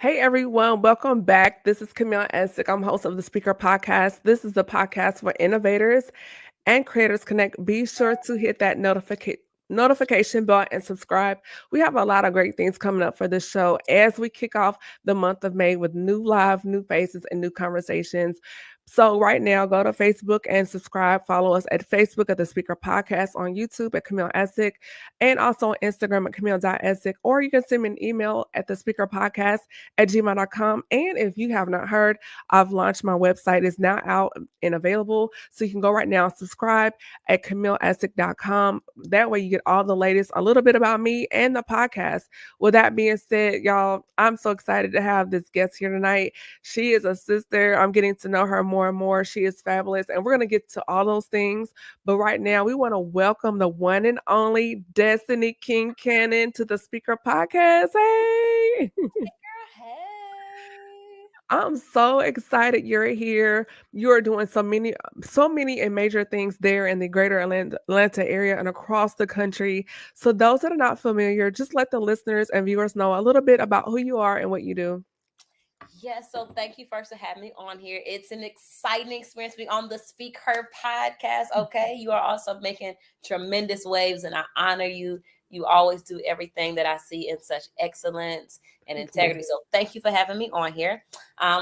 Hey everyone, welcome back. This is Camille Esick. I'm host of the Speaker Podcast. This is the podcast where innovators and creators connect. Be sure to hit that notification bell and subscribe. We have a lot of great things coming up for this show as we kick off the month of May with new live, new faces, and new conversations. So right now, go to Facebook and subscribe. Follow us at Facebook at the Speaker Podcast, on YouTube at Camille Esick, and also on Instagram at Camille.Esick, or you can send me an email at the Speaker Podcast at gmail.com. And if you have not heard, I've launched my website. It's now out and available. So you can go right now and subscribe at CamilleEssick.com. That way you get all the latest, a little bit about me and the podcast. With that being said, y'all, I'm so excited to have this guest here tonight. She is a sister. I'm getting to know her more and more. She is fabulous. And we're going to get to all those things. But right now, we want to welcome the one and only Destiny King Cannon to the Speaker Podcast. Hey! Hey. I'm so excited you're here. You're doing so many and major things there in the greater Atlanta area and across the country. So those that are not familiar, just let the listeners and viewers know a little bit about who you are and what you do. Yes, so thank you first for having me on here. It's an exciting experience being on the Speak Her podcast. Okay. You are also making tremendous waves, and I honor you. You always do everything that I see in such excellence and integrity. So thank you for having me on here.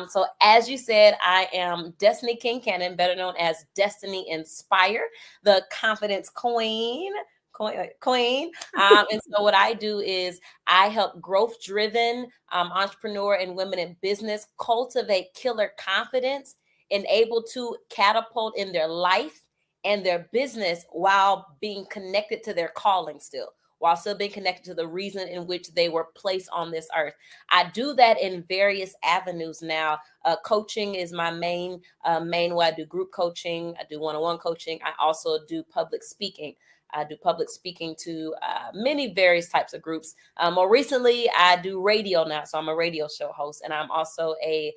So as you said, I am Destiny King Cannon, better known as Destiny Inspire, the confidence queen. And so what I do is I help growth-driven entrepreneur and women in business cultivate killer confidence and able to catapult in their life and their business while being connected to their calling still, while still being connected to the reason in which they were placed on this earth. I do that in various avenues now. Coaching is my main way. I do group coaching. I do one-on-one coaching. I also do public speaking. I do public speaking to many various types of groups. More recently, I do radio now. So I'm a radio show host, and I'm also a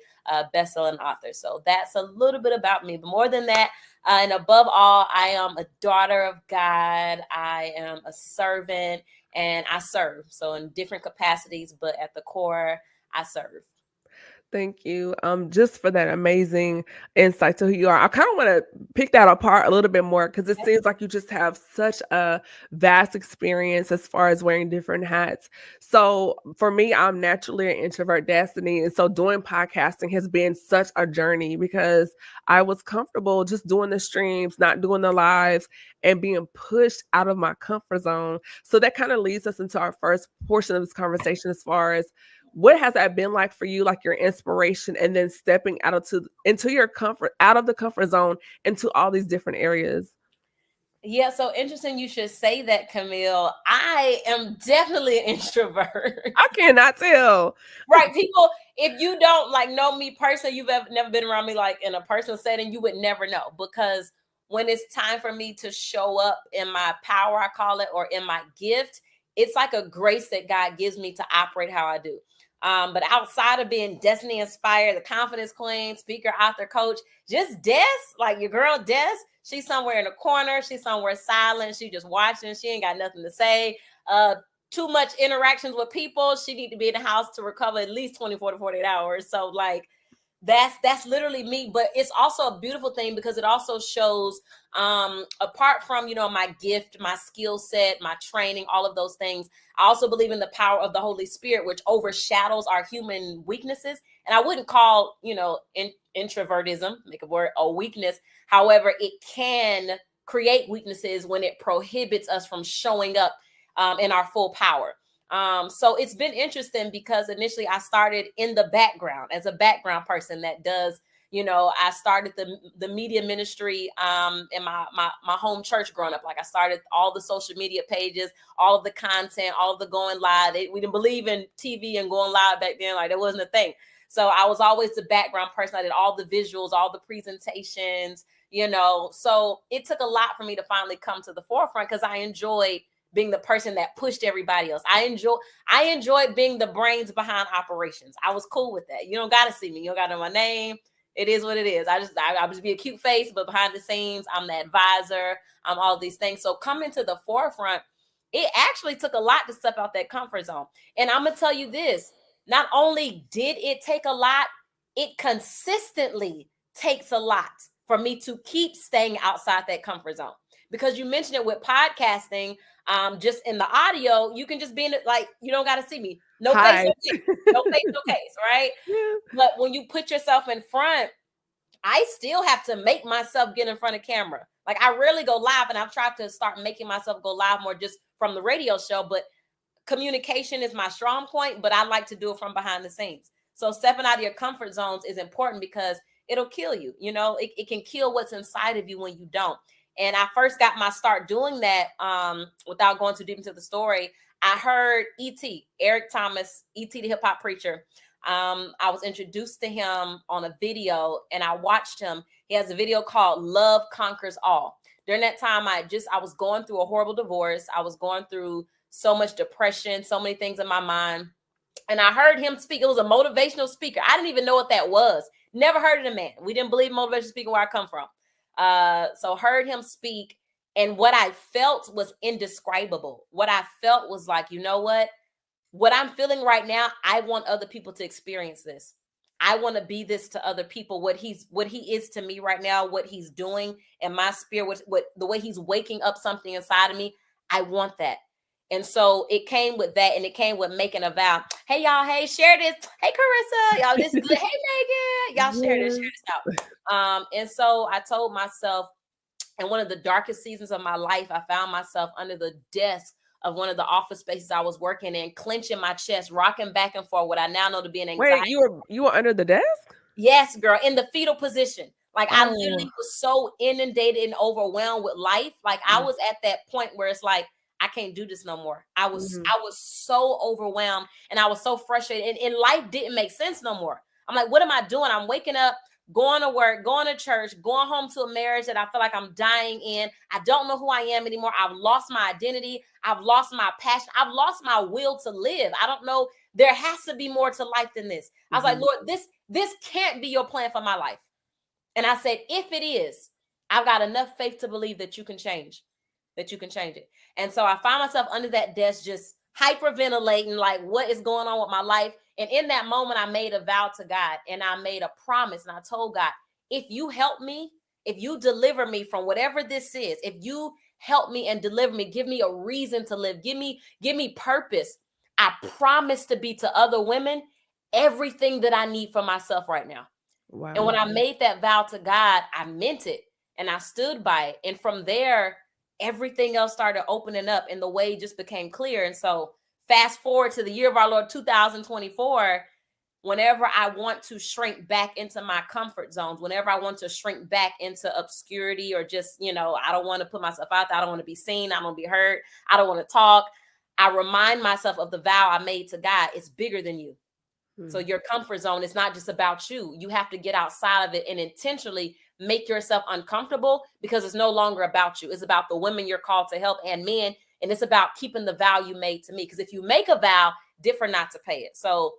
best-selling author. So that's a little bit about me. But more than that, and above all, I am a daughter of God. I am a servant, and I serve. So in different capacities, but at the core, I serve. Thank you. Just for that amazing insight to who you are. I kind of want to pick that apart a little bit more because it seems like you just have such a vast experience as far as wearing different hats. So for me, I'm naturally an introvert, Destiny, and so doing podcasting has been such a journey because I was comfortable just doing the streams, not doing the lives, and being pushed out of my comfort zone. So that kind of leads us into our first portion of this conversation as far as what has that been like for you, like your inspiration, and then stepping into your comfort, out of the comfort zone, into all these different areas? Yeah, so interesting you should say that, Camille. I am definitely an introvert. I cannot tell. Right. People, if you don't like know me personally, never been around me like in a personal setting, you would never know, because when it's time for me to show up in my power, I call it, or in my gift, it's like a grace that God gives me to operate how I do. But outside of being Destiny Inspired, the confidence queen, speaker, author, coach, just Des, like your girl Des, she's somewhere in a corner. She's somewhere silent. She just watching. She ain't got nothing to say. Too much interactions with people. She need to be in the house to recover at least 24 to 48 hours. So like that's literally me. But it's also a beautiful thing because it also shows apart from my gift, my skill set, my training, all of those things, I also believe in the power of the Holy Spirit, which overshadows our human weaknesses. And I wouldn't call introvertism, make a word, a weakness. However, it can create weaknesses when it prohibits us from showing up in our full power. So it's been interesting because initially I started in the background as a background person that does, I started the media ministry in my home church growing up. Like I started all the social media pages, all of the content, all of the going live. We didn't believe in TV and going live back then. Like that wasn't a thing. So I was always the background person. I did all the visuals, all the presentations, so it took a lot for me to finally come to the forefront because I enjoyed being the person that pushed everybody else. I enjoyed being the brains behind operations. I was cool with that. You don't got to see me. You don't got to know my name. It is what it is. I just be a cute face, but behind the scenes, I'm the advisor. I'm all these things. So coming to the forefront, it actually took a lot to step out that comfort zone. And I'm going to tell you this, not only did it take a lot, it consistently takes a lot for me to keep staying outside that comfort zone. Because you mentioned it with podcasting, just in the audio, you can just be in it, like, you don't got to see me. No face, Hi. no case. No face, no case, right? Yeah. But when you put yourself in front, I still have to make myself get in front of camera. Like, I rarely go live, and I've tried to start making myself go live more just from the radio show, but communication is my strong point, but I like to do it from behind the scenes. So stepping out of your comfort zones is important because it'll kill you. You know, it can kill what's inside of you when you don't. And I first got my start doing that, without going too deep into the story. I heard E.T., Eric Thomas, E.T. the hip hop preacher. I was introduced to him on a video, and I watched him. He has a video called Love Conquers All. During that time, I was going through a horrible divorce. I was going through so much depression, so many things in my mind. And I heard him speak. It was a motivational speaker. I didn't even know what that was. Never heard of the man. We didn't believe motivational speaking where I come from. So heard him speak. And what I felt was indescribable. What I felt was like, you know what I'm feeling right now, I want other people to experience this. I want to be this to other people. What he is to me right now, what he's doing in my spirit, what the way he's waking up something inside of me, I want that. And so it came with that, and it came with making a vow. Hey, y'all, hey, share this. Hey, Carissa, y'all, this is good. Hey, Megan, y'all share this out. And so I told myself, in one of the darkest seasons of my life, I found myself under the desk of one of the office spaces I was working in, clenching my chest, rocking back and forth, what I now know to be an Wait, anxiety. you were under the desk? Yes, girl, in the fetal position. Like, I Oh. literally was so inundated and overwhelmed with life. Like, I Mm. was at that point where it's like, I can't do this no more. I was Mhm. so overwhelmed, and I was so frustrated, and life didn't make sense no more. I'm like, what am I doing? I'm waking up, going to work, going to church, going home to a marriage that I feel like I'm dying in. I don't know who I am anymore. I've lost my identity. I've lost my passion. I've lost my will to live. I don't know. There has to be more to life than this. I was like, Mhm. Lord, this can't be your plan for my life. And I said, if it is, I've got enough faith to believe that you can change it. And so I found myself under that desk, just hyperventilating, like, what is going on with my life? And in that moment, I made a vow to God, and I made a promise, and I told God, if you help me, if you deliver me from whatever this is, if you help me and deliver me, give me a reason to live, give me purpose, I promise to be to other women everything that I need for myself right now. And when Wow. I made that vow to God, I meant it, and I stood by it. And from there, everything else started opening up, and the way just became clear. And so fast forward to the year of our Lord 2024, whenever I want to shrink back into my comfort zones, whenever I want to shrink back into obscurity, or just, I don't want to put myself out there, I don't want to be seen, I don't want to be heard, I don't want to talk, I remind myself of the vow I made to God. It's bigger than you. So Mm. your comfort zone is not just about you. You have to get outside of it and intentionally make yourself uncomfortable, because it's no longer about you. It's about the women you're called to help, and men. And it's about keeping the vow you made to me. Because if you make a vow, different not to pay it. So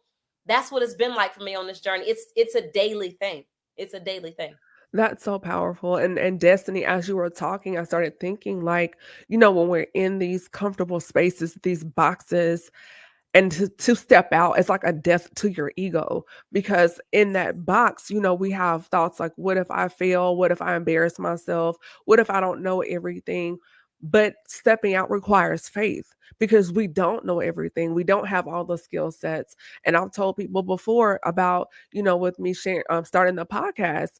that's what it's been like for me on this journey. It's a daily thing. It's a daily thing. That's so powerful. And Destiny, as you were talking, I started thinking like, when we're in these comfortable spaces, these boxes, and to step out, it's like a death to your ego, because in that box, we have thoughts like, what if I fail? What if I embarrass myself? What if I don't know everything? But stepping out requires faith, because we don't know everything. We don't have all the skill sets. And I've told people before about, with me sharing, starting the podcast,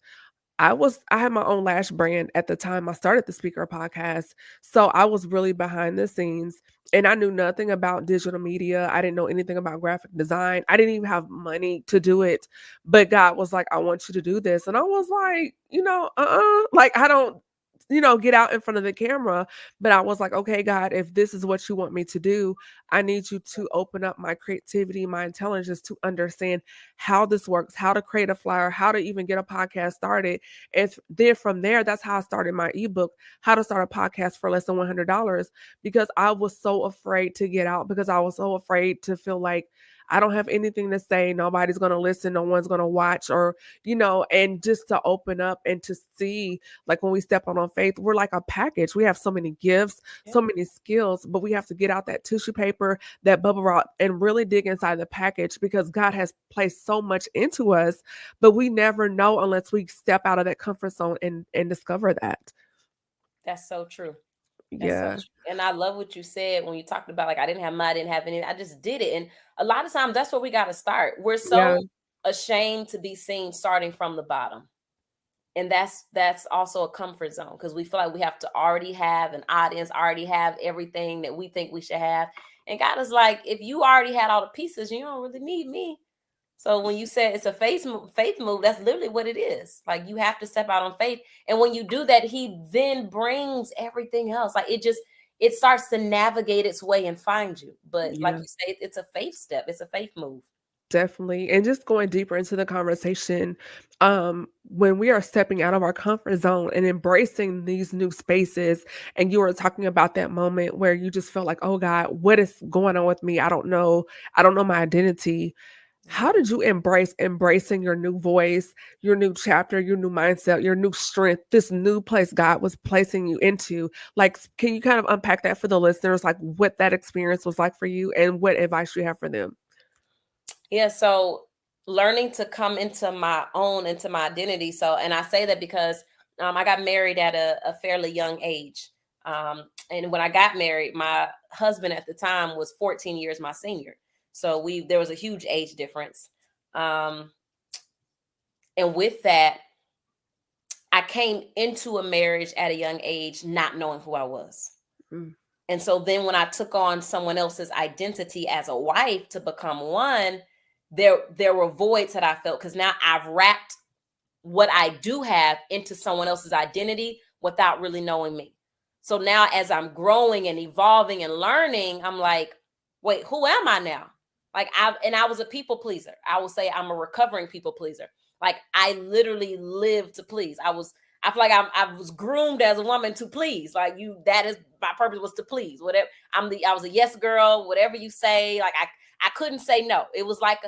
I had my own lash brand at the time I started the speaker podcast. So I was really behind the scenes, and I knew nothing about digital media. I didn't know anything about graphic design. I didn't even have money to do it. But God was like, I want you to do this. And I was like, like, I don't, get out in front of the camera. But I was like, okay, God, if this is what you want me to do, I need you to open up my creativity, my intelligence to understand how this works, how to create a flyer, how to even get a podcast started. And then from there, that's how I started my ebook, How to Start a Podcast for Less Than $100, because I was so afraid to get out, because I was so afraid to feel like I don't have anything to say. Nobody's going to listen. No one's going to watch, or, and just to open up and to see, like when we step on faith, we're like a package. We have so many gifts, Yeah. so many skills, but we have to get out that tissue paper, that bubble wrap, and really dig inside the package, because God has placed so much into us, but we never know unless we step out of that comfort zone and discover that. That's so true. That's so Yeah. true. And I love what you said when you talked about, like, I didn't have money, I didn't have any, I just did it. And a lot of times that's where we got to start. We're Yeah. so ashamed to be seen starting from the bottom. And that's also a comfort zone, because we feel like we have to already have an audience, already have everything that we think we should have. And God is like, if you already had all the pieces, you don't really need me. So when you said it's a faith move, that's literally what it is. Like, you have to step out on faith. And when you do that, he then brings everything else. Like, it starts to navigate its way and find you. But like Yeah. you say, it's a faith step. It's a faith move. Definitely. And just going deeper into the conversation, when we are stepping out of our comfort zone and embracing these new spaces, and you were talking about that moment where you just felt like, oh God, what is going on with me? I don't know. I don't know my identity. How did you embrace embracing your new voice, your new chapter, your new mindset, your new strength, this new place God was placing you into? Like, can you kind of unpack that for the listeners, like what that experience was like for you and what advice you have for them? Yeah, so learning to come into my own, into my identity. So, and I say that because I got married at a fairly young age. And when I got married, my husband at the time was 14 years my senior. So there was a huge age difference. And with that, I came into a marriage at a young age, not knowing who I was. Mm. And so then when I took on someone else's identity as a wife to become one, there were voids that I felt, because now I've wrapped what I do have into someone else's identity without really knowing me. So now as I'm growing and evolving and learning, I'm like, wait, who am I now? Like, I was a people pleaser. I will say I'm a recovering people pleaser. Like, I literally live to please. I feel like I was groomed as a woman to please. Like, that is my purpose, was to please. Whatever. I was a yes girl, whatever you say. Like, I couldn't say no. It was like,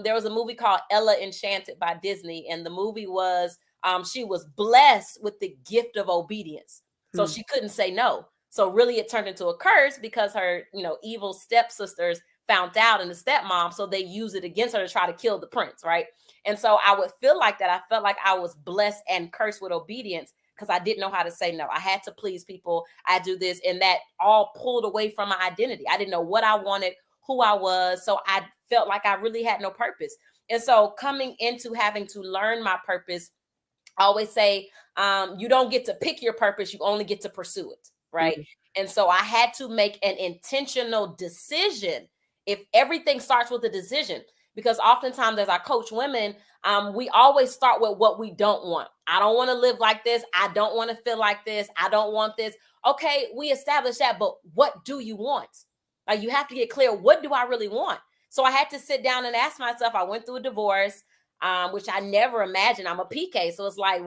there was a movie called Ella Enchanted by Disney, and the movie was, she was blessed with the gift of obedience. So she couldn't say no. So really it turned into a curse, because her, evil stepsisters found out, and the stepmom, so they used it against her to try to kill the prince, right? And so I would feel like that. I felt like I was blessed and cursed with obedience, because I didn't know how to say no. I had to please people. I do this, and that all pulled away from my identity. I didn't know what I wanted, who I was. So I felt like I really had no purpose. And so coming into having to learn my purpose, I always say, you don't get to pick your purpose. You only get to pursue it. Right. Mm. And so I had to make an intentional decision. If everything starts with a decision, because oftentimes as I coach women, we always start with what we don't want. I don't want to live like this. I don't want to feel like this. I don't want this. Okay, we established that, but what do you want? Like, you have to get clear. What do I really want? So I had to sit down and ask myself. I went through a divorce, which I never imagined. I'm a PK, so it's like,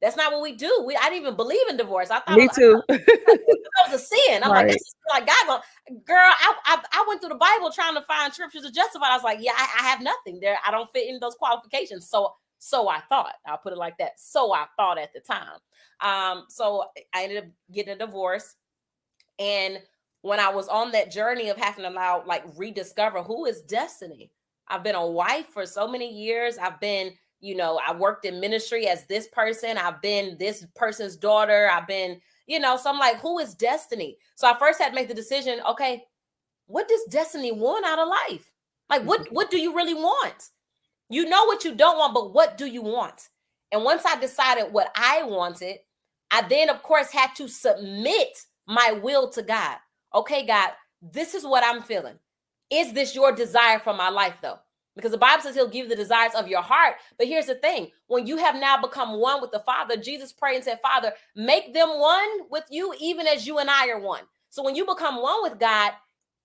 that's not what we do. I didn't even believe in divorce. I thought Me too. that was a sin. I'm like, Right. that's like God. Girl, I went through the Bible trying to find scriptures to justify. I was like, yeah, I have nothing there. I don't fit in those qualifications. So I thought. I'll put it like that. So I thought at the time. So I ended up getting a divorce, and when I was on that journey of having to rediscover who is Destiny. I've been a wife for so many years. I've been, I worked in ministry as this person. I've been this person's daughter. I've been, so I'm like, who is Destiny? So I first had to make the decision, okay, what does Destiny want out of life? Like, what do you really want? You know what you don't want, but what do you want? And once I decided what I wanted, I then, of course, had to submit my will to God. Okay, God, this is what I'm feeling. Is this your desire for my life, though? Because the Bible says he'll give you the desires of your heart. But here's the thing. When you have now become one with the Father, Jesus prayed and said, Father, make them one with you, even as you and I are one. So when you become one with God,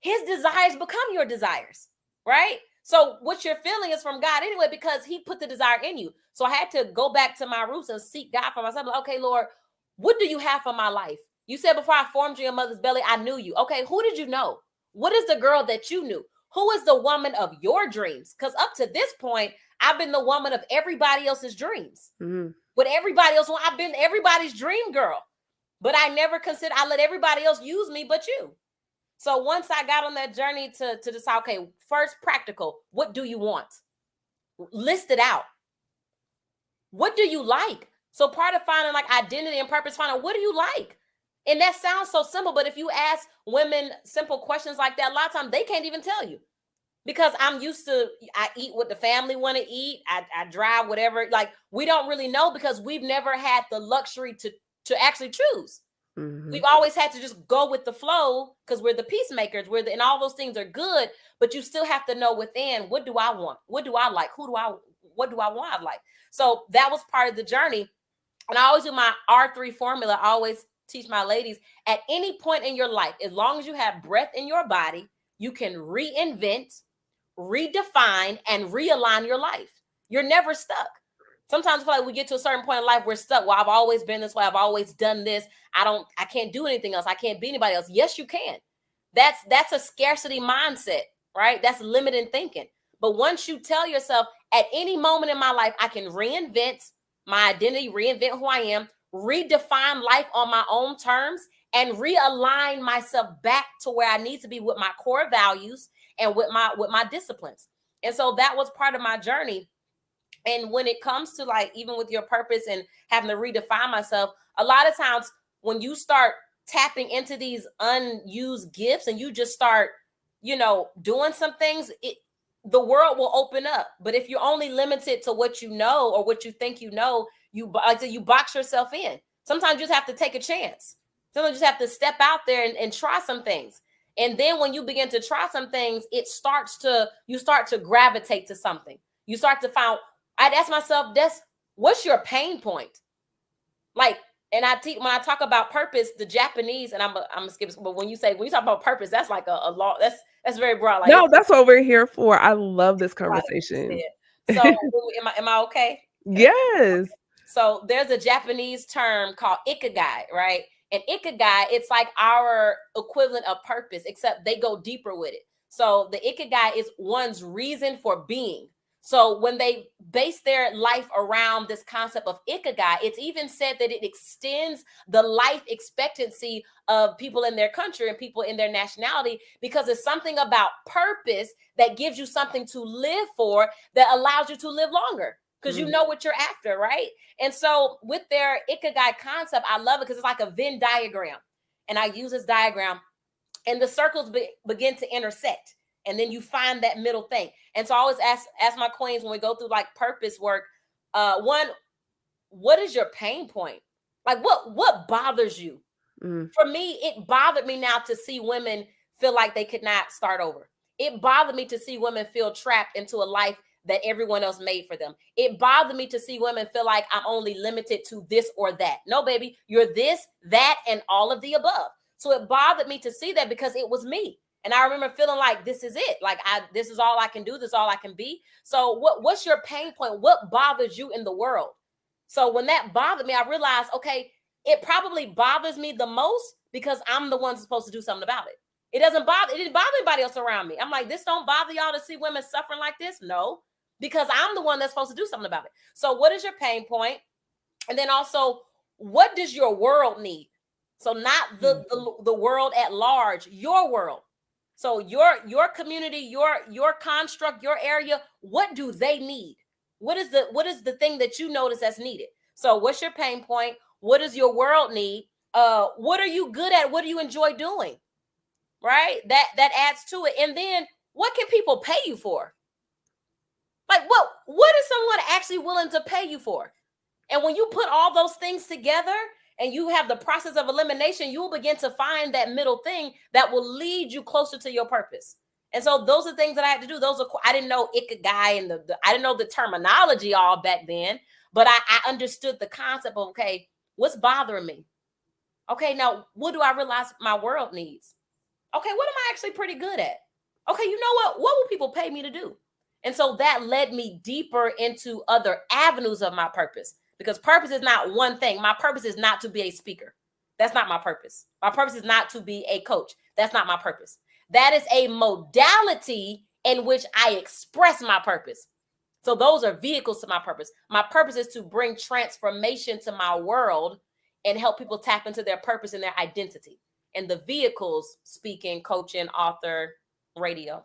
his desires become your desires, right? So what you're feeling is from God anyway, because he put the desire in you. So I had to go back to my roots and seek God for myself. Like, okay, Lord, what do you have for my life? You said before I formed you in your mother's belly, I knew you. Okay, who did you know? What is the girl that you knew? Who is the woman of your dreams? Because up to this point, I've been the woman of everybody else's dreams. Mm-hmm. What everybody else want, I've been everybody's dream girl. But I never consider, I let everybody else use me but you. So once I got on that journey to decide, okay, first practical, what do you want? List it out. What do you like? So part of finding like identity and purpose, finding what do you like? And that sounds so simple, but if you ask women simple questions like that, a lot of times they can't even tell you. Because I'm used to, I eat what the family want to eat. I drive whatever. Like, we don't really know because we've never had the luxury to actually choose. Mm-hmm. We've always had to just go with the flow because we're the peacemakers. And all those things are good, but you still have to know within, what do I want? What do I like? What do I want out of life? So that was part of the journey. And I always do my R3 formula. I always teach my ladies, at any point in your life, as long as you have breath in your body, you can reinvent, redefine, and realign your life. You're never stuck. Sometimes I feel like we get to a certain point in life, we're stuck. Well, I've always been this way. I've always done this. I can't do anything else. I can't be anybody else. Yes, you can. That's a scarcity mindset, right? That's limiting thinking. But once you tell yourself, at any moment in my life, I can reinvent my identity, reinvent who I am, redefine life on my own terms, and realign myself back to where I need to be with my core values and with my disciplines. And so that was part of my journey. And when it comes to like, even with your purpose and having to redefine myself, a lot of times when you start tapping into these unused gifts and you just start, doing some things, the world will open up. But if you're only limited to what you know or what you think you know, you box yourself in. Sometimes you just have to take a chance. Sometimes you just have to step out there and try some things. And then when you begin to try some things, you start to gravitate to something. You start to find, I'd ask myself, what's your pain point? Like, and when I talk about purpose, the Japanese, and I'm gonna skip, but when you talk about purpose, that's like a law. That's very broad. Like, no, that's what we're here for. I love this conversation. So am I okay? Yes. So there's a Japanese term called ikigai, right? And ikigai, it's like our equivalent of purpose, except they go deeper with it. So the ikigai is one's reason for being. So when they base their life around this concept of ikigai, it's even said that it extends the life expectancy of people in their country and people in their nationality, because it's something about purpose that gives you something to live for that allows you to live longer. Because you know what you're after, right? And so with their ikigai concept, I love it because it's like a Venn diagram. And I use this diagram and the circles begin to intersect. And then you find that middle thing. And so I always ask my queens when we go through like purpose work, one, what is your pain point? Like what bothers you? For me, it bothered me now to see women feel like they could not start over. It bothered me to see women feel trapped into a life that everyone else made for them. It bothered me to see women feel like I'm only limited to this or that. No, baby, you're this, that, and all of the above. So it bothered me to see that because it was me. And I remember feeling like this is it. Like this is all I can do. This is all I can be. So what's your pain point? What bothers you in the world? So when that bothered me, I realized, okay, it probably bothers me the most because I'm the one supposed to do something about it. It didn't bother anybody else around me. I'm like, this don't bother y'all to see women suffering like this? No, because I'm the one that's supposed to do something about it. So what is your pain point? And then also, what does your world need? So not the world at large, your world. So your community, your construct, your area, what do they need? What is the thing that you notice that's needed? So what's your pain point? What does your world need? What are you good at? What do you enjoy doing? Right? That adds to it. And then what can people pay you for? Like what is someone actually willing to pay you for? And when you put all those things together and you have the process of elimination, you will begin to find that middle thing that will lead you closer to your purpose. And so those are things that I had to do. I didn't know ikigai and I didn't know the terminology all back then, but I understood the concept of, okay, what's bothering me? Okay, now what do I realize my world needs? Okay, what am I actually pretty good at? Okay, you know what? What will people pay me to do? And so that led me deeper into other avenues of my purpose, because purpose is not one thing. My purpose is not to be a speaker. That's not my purpose. My purpose is not to be a coach. That's not my purpose. That is a modality in which I express my purpose. So those are vehicles to my purpose. My purpose is to bring transformation to my world and help people tap into their purpose and their identity. And the vehicles, speaking, coaching, author, radio.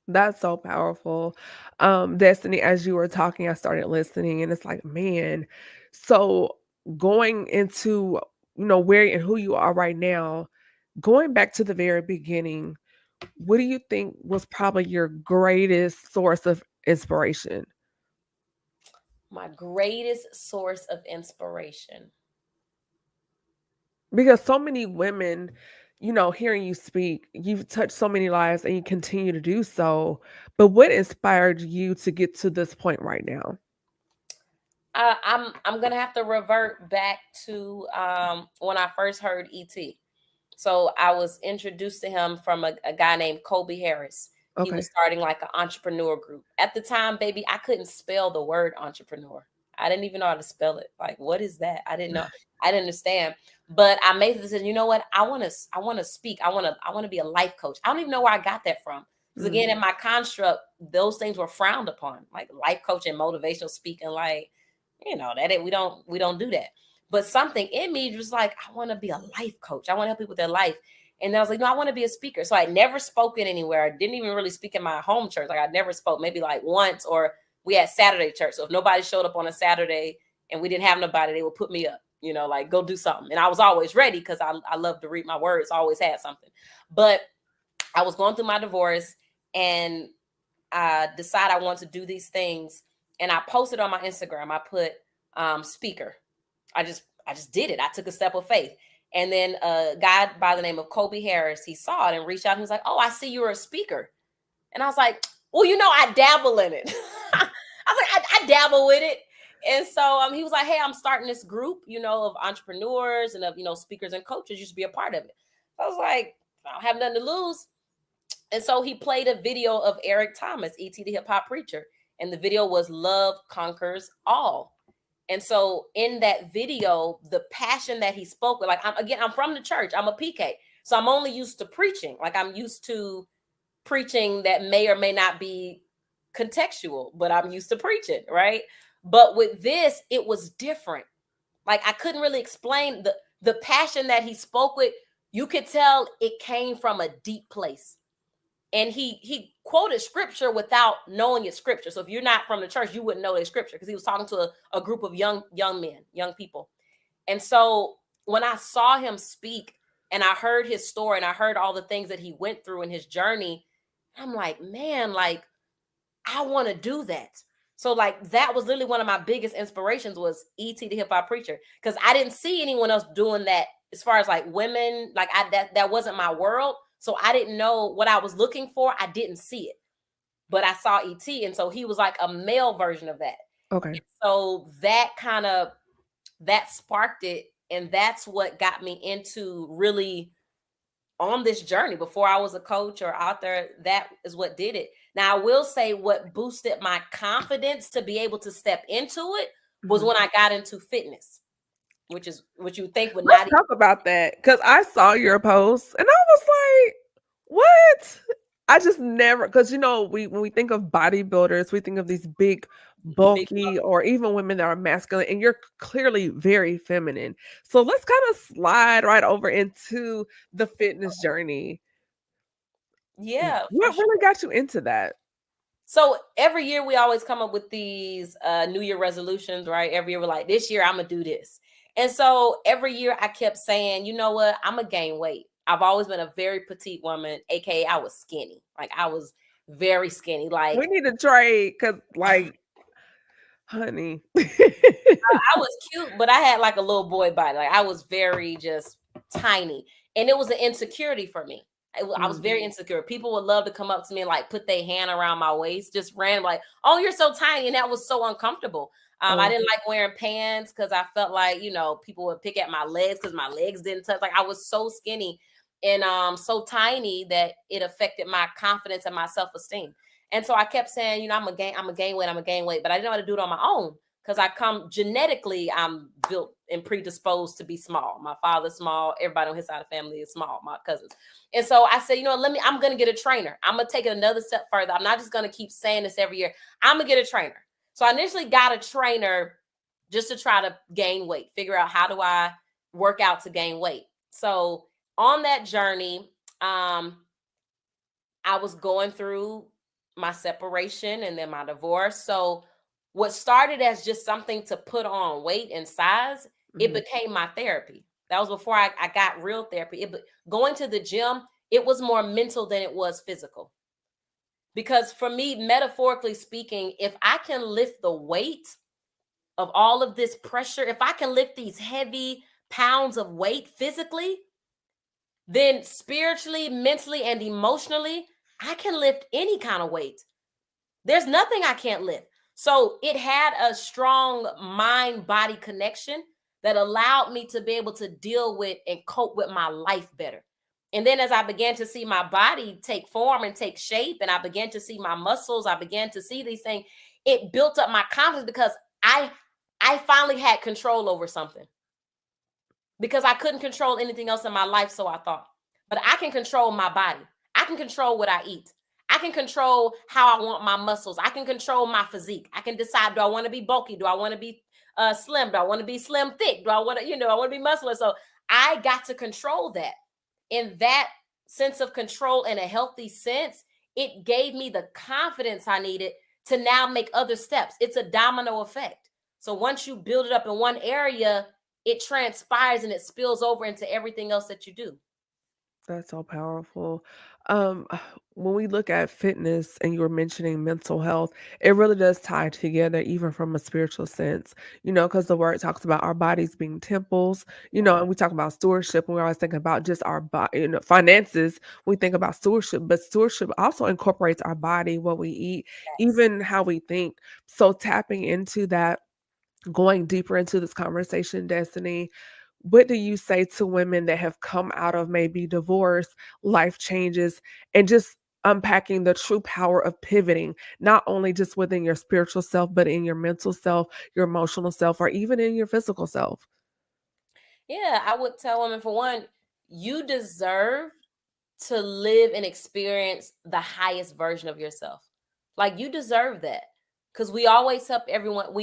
That's so powerful. Destiny, as you were talking, I started listening and it's like, man, so going into, where and who you are right now, going back to the very beginning, what do you think was probably your greatest source of inspiration? My greatest source of inspiration. Because so many women, hearing you speak, you've touched so many lives and you continue to do so. But what inspired you to get to this point right now? I'm gonna have to revert back to when I first heard ET. So I was introduced to him from a guy named Kobe Harris. He was Okay. starting like an entrepreneur group. At the time, baby, I couldn't spell the word entrepreneur. I didn't even know how to spell it. Like, what is that? I didn't know. I didn't understand. But I made the decision, you know what? I want to speak. I want to be a life coach. I don't even know where I got that from. Because Mm, again, in my construct, those things were frowned upon, like life coaching, motivational speaking, like, that we don't do that. But something in me was like, I want to be a life coach. I want to help people with their life. And I was like, no, I want to be a speaker. So I never spoken anywhere. I didn't even really speak in my home church. Like I never spoke, maybe like once, or we had Saturday church. So if nobody showed up on a Saturday and we didn't have nobody, they would put me up, like go do something. And I was always ready because I love to read my words. I always had something. But I was going through my divorce and I decided I wanted to do these things. And I posted on my Instagram, I put speaker. I just did it. I took a step of faith. And then a guy by the name of Kobe Harris, he saw it and reached out. And he was like, "Oh, I see you're a speaker." And I was like, "Well, I dabble in it." I was like, I dabble with it. And so he was like, "Hey, I'm starting this group, of entrepreneurs and of, speakers and coaches. You should be a part of it." I was like, I don't have nothing to lose. And so he played a video of Eric Thomas, E.T. the hip hop preacher. And the video was Love Conquers All. And so in that video, the passion that he spoke with, like, I'm from the church. I'm a PK. So I'm only used to preaching. Like I'm used to preaching that may or may not be contextual, but I'm used to preaching, right? But with this, it was different. Like I couldn't really explain the passion that he spoke with. You could tell it came from a deep place. And he quoted scripture without knowing it's scripture. So if you're not from the church, you wouldn't know it's scripture because he was talking to a group of young men, young people. And so when I saw him speak and I heard his story and I heard all the things that he went through in his journey, I'm like, man, like I want to do that. So like that was literally one of my biggest inspirations was E.T. the hip hop preacher, because I didn't see anyone else doing that as far as like women, like that wasn't my world. So I didn't know what I was looking for. I didn't see it, but I saw E.T. And so he was like a male version of that. okay. So that sparked it. And that's what got me into really on this journey. Before I was a coach or author, that is what did it. Now, I will say what boosted my confidence to be able to step into it was Mhm. when I got into fitness, which is what you would think would Let's not. talk about that because I saw your post and I was like, "What?" I just never, because we when we think of bodybuilders, we think of these big, Big. bulky, or even women that are masculine, and you're clearly very feminine. So let's kind of slide right over into the fitness journey. Yeah, for What sure. really got you into that? So every year we always come up with these New Year resolutions, right? Every year we're like, this year I'm gonna do this. And so every year I kept saying, you know what, I'm gonna gain weight. I've always been a very petite woman, aka I was skinny. Like I was very skinny. We Like need to trade because, like, honey. I was cute, but I had like a little boy body. Like I was very just tiny, and it was an insecurity for me. I was Mm, very insecure. People would love to come up to me and like put their hand around my waist, just random, like, "Oh, you're so tiny," and that was so uncomfortable. I oh, didn't like wearing pants because I felt like people would pick at my legs because my legs didn't touch. Like I was so skinny and so tiny that it affected my confidence and my self esteem. And so I kept saying, I'm a gain weight, but I didn't know how to do it on my own because I come genetically, I'm built and predisposed to be small. My father's small. Everybody on his side of the family is small, my cousins. And so I said, I'm going to get a trainer. I'm going to take it another step further. I'm not just going to keep saying this every year. I'm going to get a trainer. So I initially got a trainer just to try to gain weight, figure out how do I work out to gain weight. So on that journey, I was going through my separation and then my divorce. So what started as just something to put on weight and size, it became my therapy. That was before I got real therapy. Going to the gym, it was more mental than it was physical. Because for me, metaphorically speaking, if I can lift the weight of all of this pressure, if I can lift these heavy pounds of weight physically, then spiritually, mentally, and emotionally, I can lift any kind of weight. There's nothing I can't lift. So it had a strong mind-body connection that allowed me to be able to deal with and cope with my life better. And then as I began to see my body take form and take shape, and I began to see my muscles, I began to see these things, it built up my confidence because I finally had control over something. Because I couldn't control anything else in my life, so I thought. But I can control my body. I can control what I eat. I can control how I want my muscles. I can control my physique. I can decide, do I want to be bulky? Do I want to be slim? Do I want to be slim thick? Do I want to, I want to be muscular? So I got to control that. In that sense of control in a healthy sense, it gave me the confidence I needed to now make other steps. It's a domino effect. So once you build it up in one area, it transpires and it spills over into everything else that you do. That's so powerful. Um, when we look at fitness and you were mentioning mental health, it really does tie together, even from a spiritual sense, because the word talks about our bodies being temples, and we talk about stewardship, and we're always thinking about just our body, finances. We think about stewardship, but stewardship also incorporates our body, what we eat, Yes. even how we think. So tapping into that, going deeper into this conversation, Destiny, what do you say to women that have come out of maybe divorce, life changes, and just unpacking the true power of pivoting, not only just within your spiritual self, but in your mental self, your emotional self, or even in your physical self? Yeah, I would tell women, for one, you deserve to live and experience the highest version of yourself. Like, you deserve that. Because we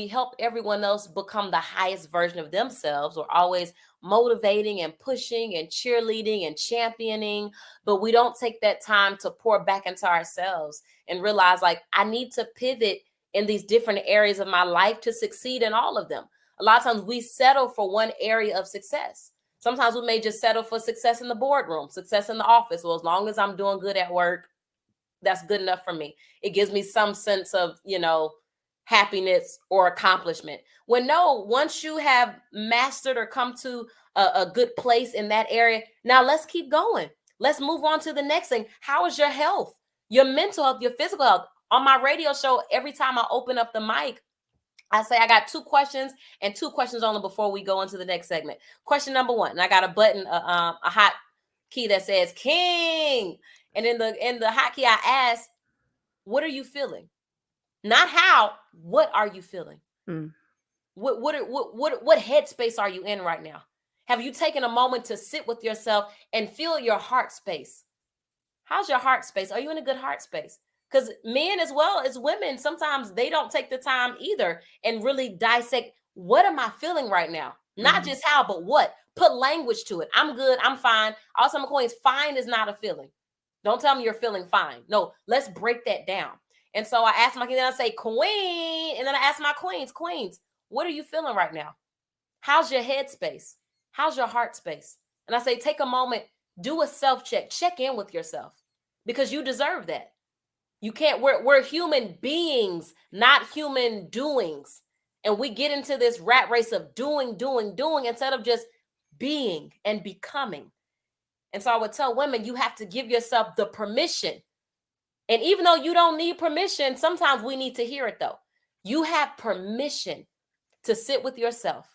help everyone else become the highest version of themselves. We're always motivating and pushing and cheerleading and championing, but we don't take that time to pour back into ourselves and realize, like, I need to pivot in these different areas of my life to succeed in all of them. A lot of times we settle for one area of success. Sometimes we may just settle for success in the boardroom, success in the office. Well, as long as I'm doing good at work, that's good enough for me. It gives me some sense of, happiness or accomplishment. When no, once you have mastered or come to a good place in that area, now let's keep going. Let's move on to the next thing. How is your health, your mental health, your physical health? On my radio show, every time I open up the mic, I say I got two questions and two questions only before we go into the next segment. Question number one, and I got a button, a hot key that says King, and in the hot key I ask, what are you feeling? Not how. What are you feeling? Mm. What headspace are you in right now? Have you taken a moment to sit with yourself and feel your heart space? How's your heart space? Are you in a good heart space? Because men as well as women, sometimes they don't take the time either and really dissect, what am I feeling right now? Not Mhm. just how, but what. Put language to it. I'm good. I'm fine. Also, my coins, fine is not a feeling. Don't tell me you're feeling fine. No, let's break that down. And so I ask my king, then I say queen, and then I ask my queens, what are you feeling right now? How's your head space? How's your heart space? And I say, take a moment, do a self check, check in with yourself, because you deserve that. You can't, we're human beings, not human doings. And we get into this rat race of doing, instead of just being and becoming. And so I would tell women, you have to give yourself the permission. And even though you don't need permission, sometimes we need to hear it though. You have permission to sit with yourself,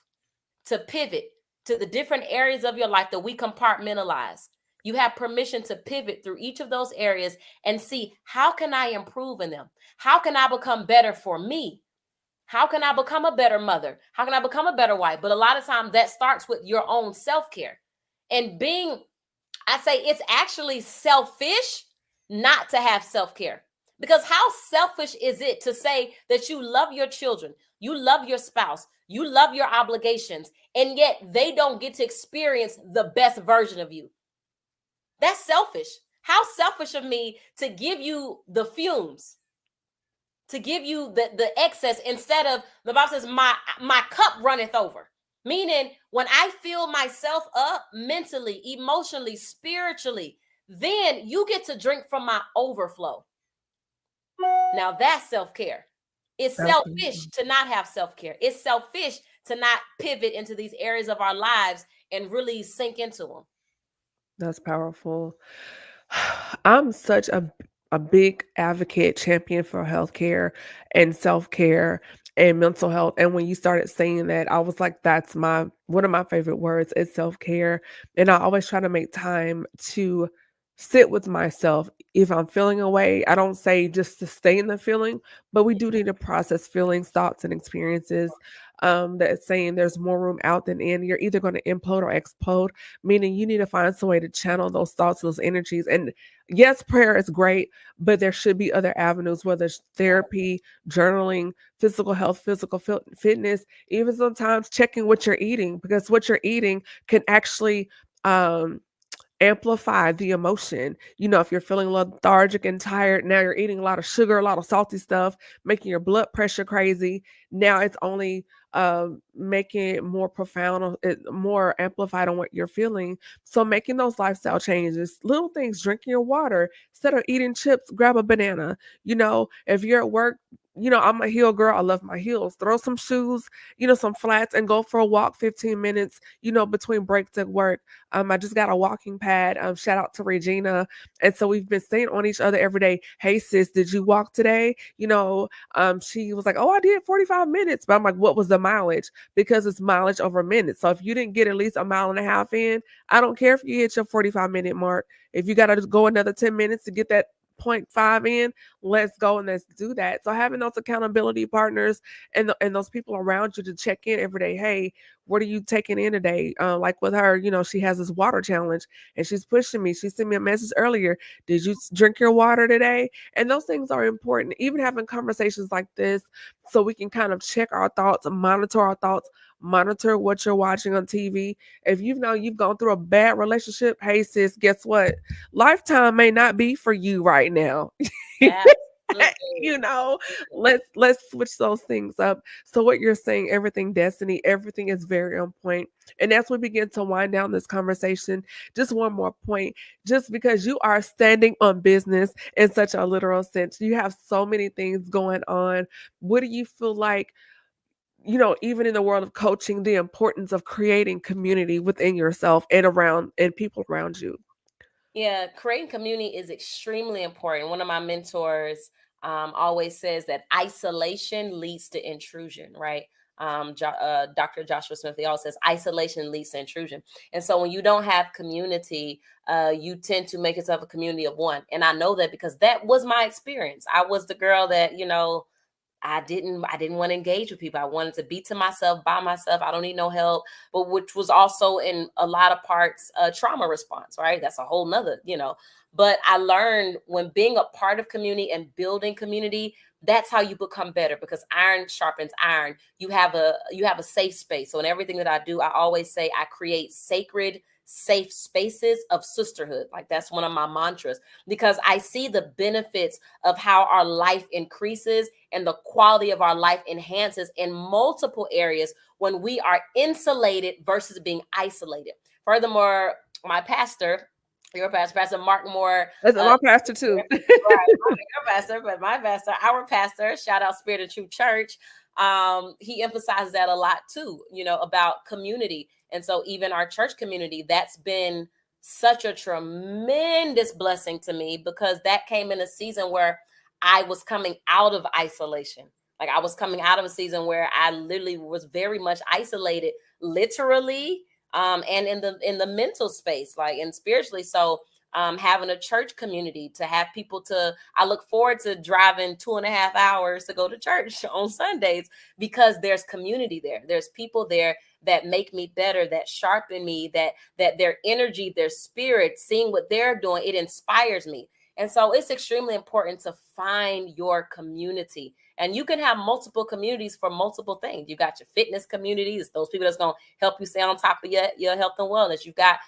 to pivot to the different areas of your life that we compartmentalize. You have permission to pivot through each of those areas and see, how can I improve in them? How can I become better for me? How can I become a better mother? How can I become a better wife? But a lot of times that starts with your own self-care. And being, I say it's actually selfish not to have self-care. Because how selfish is it to say that you love your children, you love your spouse, you love your obligations, and yet they don't get to experience the best version of you? That's selfish. How selfish of me to give you the fumes, to give you the excess, instead of, the Bible says, my cup runneth over. Meaning, when I fill myself up mentally, emotionally, spiritually, then you get to drink from my overflow. Now that's self-care. It's selfish Absolutely. to not have self-care. It's selfish to not pivot into these areas of our lives and really sink into them. That's powerful. I'm such a big advocate, champion for healthcare and self-care and mental health. And when you started saying that, I was like, that's my one of my favorite words is self-care. And I always try to make time to sit with myself. If I'm feeling away, I don't say just to stay in the feeling, but we do need to process feelings, thoughts, and experiences. That's saying there's more room out than in. You're either going to implode or explode, meaning you need to find some way to channel those thoughts, those energies. And yes, prayer is great, but there should be other avenues, whether it's therapy, journaling, physical health, physical fitness, even sometimes checking what you're eating, because what you're eating can actually um amplify the emotion. You know, if you're feeling lethargic and tired, now you're eating a lot of sugar, a lot of salty stuff, making your blood pressure crazy. Now it's only making it more profound, more amplified on what you're feeling. So making those lifestyle changes, little things, drinking your water instead of eating chips, grab a banana. You know, if you're at work, you know, I'm a heel girl. I love my heels. Throw some shoes, you know, some flats, and go for a walk 15 minutes, you know, between breaks at work. I just got a walking pad. Shout out to Regina. And so we've been staying on each other every day. Hey sis, did you walk today? You know, she was like, oh, I did 45 minutes. But I'm like, what was the mileage? Because it's mileage over minutes. So if you didn't get at least a mile and a half in, I don't care if you hit your 45-minute mark. If you got to go another 10 minutes to get that 0.5 in, let's go and let's do that. So having those accountability partners and those people around you to check in every day. Hey, what are you taking in today? Like with her, you know, she has this water challenge and she's pushing me. She sent me a message earlier. Did you drink your water today? And those things are important. Even having conversations like this, so we can kind of check our thoughts, monitor what you're watching on TV. If you know you've gone through a bad relationship, hey sis, guess what? Lifetime may not be for you right now. You Absolutely. know, let's switch those things up. So what you're saying, everything destiny, everything is very on point. And as we begin to wind down this conversation, just one more point. Just because you are standing on business in such a literal sense, you have so many things going on. What do you feel like, you know, even in the world of coaching, the importance of creating community within yourself and around and people around you? Yeah, creating community is extremely important. One of my mentors always says that isolation leads to intrusion, right? Dr. Joshua Smith, he always says isolation leads to intrusion. And so when you don't have community, you tend to make yourself a community of one. And I know that because that was my experience. I was the girl that, you know, I didn't want to engage with people. I wanted to be to myself, by myself. I don't need no help. But which was also in a lot of parts trauma response, right? That's a whole nother, you know. But I learned when being a part of community and building community, that's how you become better, because iron sharpens iron. You have a safe space. So in everything that I do, I always say I create sacred, safe spaces of sisterhood. Like that's one of my mantras, because I see the benefits of how our life increases and the quality of our life enhances in multiple areas when we are insulated versus being isolated. Furthermore, my pastor, your pastor, Pastor Mark Moore, That's my pastor too. right, your pastor, but my pastor, our pastor, shout out Spirit of Truth Church. He emphasizes that a lot too, you know, about community. And so even our church community, that's been such a tremendous blessing to me, because that came in a season where I was coming out of isolation. Like I was coming out of a season where I literally was very much isolated, literally, and in the mental space, like and spiritually. So having a church community, to have people to, I look forward to driving 2.5 hours to go to church on Sundays, because there's community there. There's people there that make me better, that sharpen me, that their energy, their spirit, seeing what they're doing, it inspires me. And so it's extremely important to find your community. And you can have multiple communities for multiple things. You got your fitness communities, those people that's going to help you stay on top of your health and wellness. You've got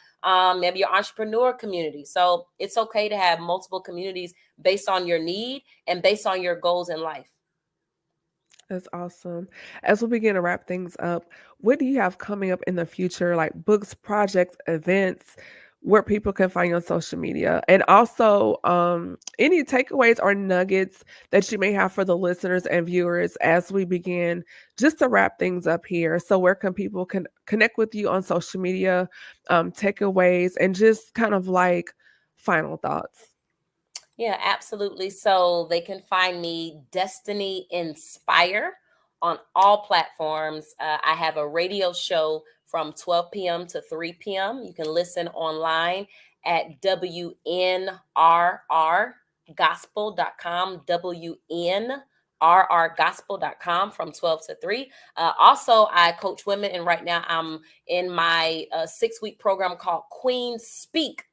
maybe your entrepreneur community. So it's okay to have multiple communities based on your need and based on your goals in life. That's awesome. As we begin to wrap things up, what do you have coming up in the future, like books, projects, events, where people can find you on social media? And also, any takeaways or nuggets that you may have for the listeners and viewers as we begin just to wrap things up here. So, where can people connect with you on social media, takeaways, and just kind of like final thoughts? Yeah, absolutely. So they can find me Destiny Inspire on all platforms. I have a radio show from 12 p.m. to 3 p.m. You can listen online at WNRRgospel.com, WNRRgospel.com from 12 to 3. Also, I coach women, and right now I'm in my 6-week program called Queen Speak,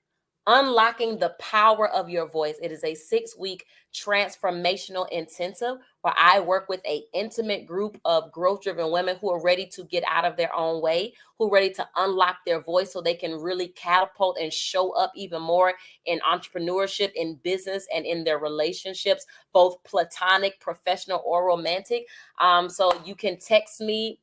Unlocking the Power of Your Voice. It is a 6-week transformational intensive where I work with an intimate group of growth-driven women who are ready to get out of their own way, who are ready to unlock their voice so they can really catapult and show up even more in entrepreneurship, in business, and in their relationships, both platonic, professional, or romantic. So you can text me.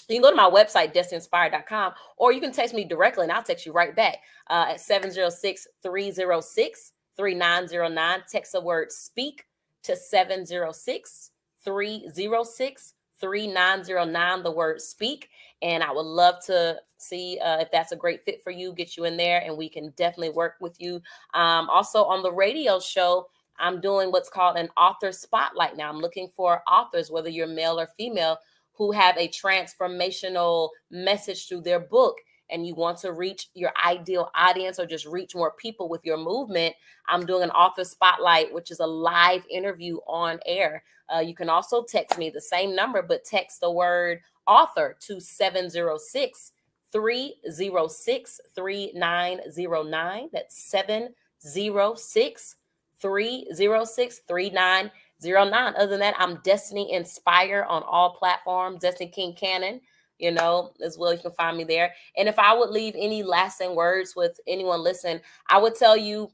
You can go to my website, destinyinspire.com, or you can text me directly and I'll text you right back at 706-306-3909. Text the word speak to 706-306-3909, the word speak. And I would love to see if that's a great fit for you, get you in there, and we can definitely work with you. Also on the radio show, I'm doing what's called an author spotlight now. I'm looking for authors, whether you're male or female, who have a transformational message through their book, and you want to reach your ideal audience or just reach more people with your movement. I'm doing an author spotlight, which is a live interview on air. You can also text me the same number, but text the word author to 706-306-3909. That's 706-306-3909. 09. Other than that, I'm Destiny Inspire on all platforms. Destiny King Cannon, as well. You can find me there. And if I would leave any lasting words with anyone listening, I would tell you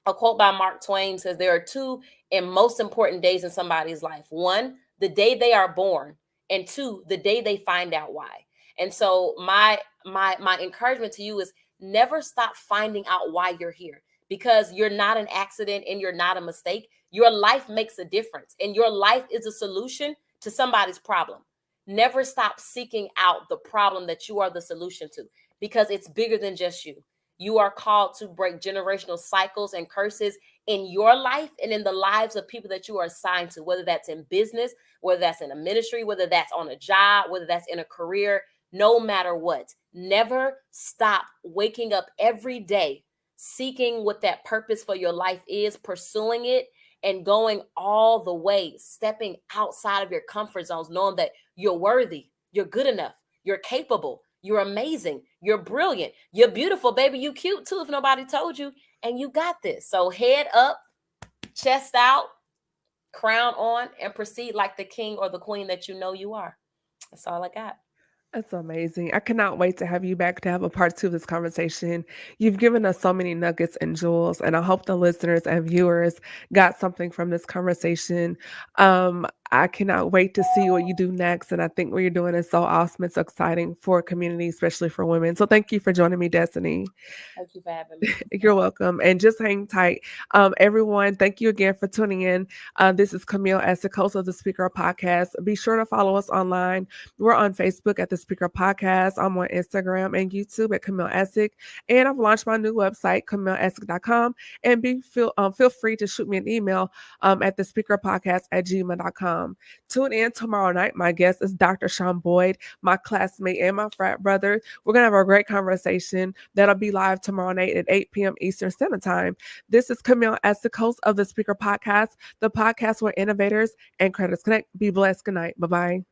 a quote by Mark Twain says there are two and most important days in somebody's life. One, the day they are born, and two, the day they find out why. And so my encouragement to you is never stop finding out why you're here, because you're not an accident and you're not a mistake. Your life makes a difference, and your life is a solution to somebody's problem. Never stop seeking out the problem that you are the solution to, because it's bigger than just you. You are called to break generational cycles and curses in your life and in the lives of people that you are assigned to, whether that's in business, whether that's in a ministry, whether that's on a job, whether that's in a career, no matter what. Never stop waking up every day, seeking what that purpose for your life is, pursuing it, and going all the way, stepping outside of your comfort zones, knowing that you're worthy, you're good enough, you're capable, you're amazing, you're brilliant, you're beautiful, baby, you cute too if nobody told you, and you got this. So head up, chest out, crown on, and proceed like the king or the queen that you know you are. That's all I got. That's amazing. I cannot wait to have you back to have a part two of this conversation. You've given us so many nuggets and jewels, and I hope the listeners and viewers got something from this conversation. I cannot wait to see what you do next. And I think what you're doing is so awesome. It's so exciting for a community, especially for women. So thank you for joining me, Destiny. Thank you for having me. You're welcome. And just hang tight. Everyone, thank you again for tuning in. This is Camille Essex, host of the Speaker Podcast. Be sure to follow us online. We're on Facebook at the Speaker Podcast. I'm on Instagram and YouTube at Camille Essex. And I've launched my new website, CamilleEssex.com. And feel free to shoot me an email at the speakerpodcast@gmail.com. gmail.com. Tune in tomorrow night. My guest is Dr. Sean Boyd, my classmate and my frat brother. We're going to have a great conversation that'll be live tomorrow night at 8 p.m. Eastern Standard Time. This is Camille as the host of the Speaker Podcast, the podcast where innovators and creators connect. Be blessed. Good night. Bye-bye.